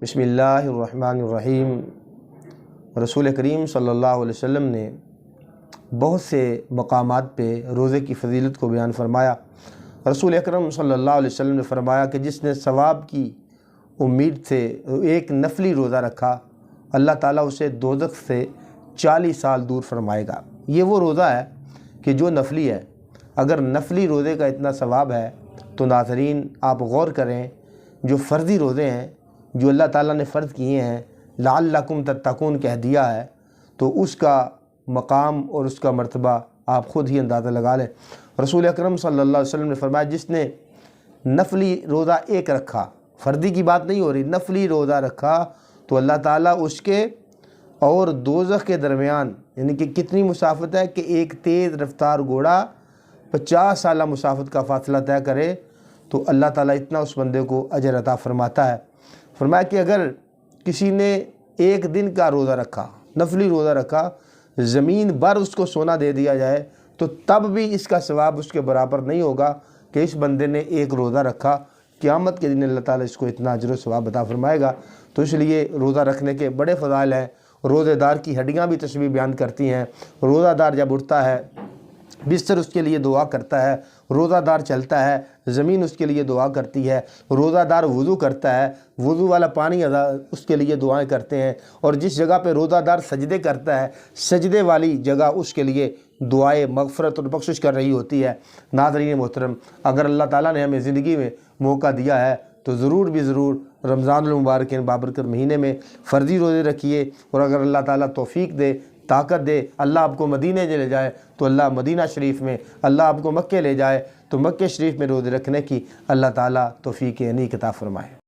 بسم اللہ الرحمن الرحیم۔ رسول کریم صلی اللہ علیہ وسلم نے بہت سے مقامات پہ روزے کی فضیلت کو بیان فرمایا۔ رسول اکرم صلی اللہ علیہ وسلم نے فرمایا کہ جس نے ثواب کی امید سے ایک نفلی روزہ رکھا، اللہ تعالیٰ اسے دوزخ سے 40 سال دور فرمائے گا۔ یہ وہ روزہ ہے کہ جو نفلی ہے۔ اگر نفلی روزے کا اتنا ثواب ہے تو ناظرین آپ غور کریں، جو فرضی روزے ہیں جو اللہ تعالیٰ نے فرض کیے ہیں، لعلکم تتقون کہہ دیا ہے، تو اس کا مقام اور اس کا مرتبہ آپ خود ہی اندازہ لگا لیں۔ رسول اکرم صلی اللہ علیہ وسلم نے فرمایا جس نے نفلی روزہ ایک رکھا، فردی کی بات نہیں ہو رہی، نفلی روزہ رکھا تو اللہ تعالیٰ اس کے اور دوزخ کے درمیان، یعنی کہ کتنی مسافت ہے کہ ایک تیز رفتار گھوڑا 50 سالہ مسافت کا فاصلہ طے کرے تو اللہ تعالیٰ اتنا اس بندے کو اجر عطا فرماتا ہے۔ فرمایا کہ اگر کسی نے ایک دن کا روزہ رکھا، نفلی روزہ رکھا، زمین بھر اس کو سونا دے دیا جائے تو تب بھی اس کا ثواب اس کے برابر نہیں ہوگا کہ اس بندے نے ایک روزہ رکھا۔ قیامت کے دن اللہ تعالیٰ اس کو اتنا اجر و ثواب عطا فرمائے گا۔ تو اس لیے روزہ رکھنے کے بڑے فضائل ہیں۔ روزہ دار کی ہڈیاں بھی تشبیہ بیان کرتی ہیں۔ روزہ دار جب اٹھتا ہے، بستر اس کے لیے دعا کرتا ہے، روزہ دار چلتا ہے، زمین اس کے لیے دعا کرتی ہے، روزہ دار وضو کرتا ہے، وضو والا پانی اس کے لیے دعائیں کرتے ہیں، اور جس جگہ پہ روزہ دار سجدے کرتا ہے، سجدے والی جگہ اس کے لیے دعائیں مغفرت اور بخشش کر رہی ہوتی ہے۔ ناظرین محترم، اگر اللہ تعالیٰ نے ہمیں زندگی میں موقع دیا ہے تو ضرور بھی ضرور رمضان المبارک بابرکت مہینے میں فرضی روزے رکھیے، اور اگر اللہ تعالیٰ توفیق دے، طاقت دے، اللہ آپ کو مدینہ لے جائے تو اللہ مدینہ شریف میں، اللہ آپ کو مکہ لے جائے تو مکہ شریف میں روزے رکھنے کی اللہ تعالیٰ توفیق عنی عطا فرمائے۔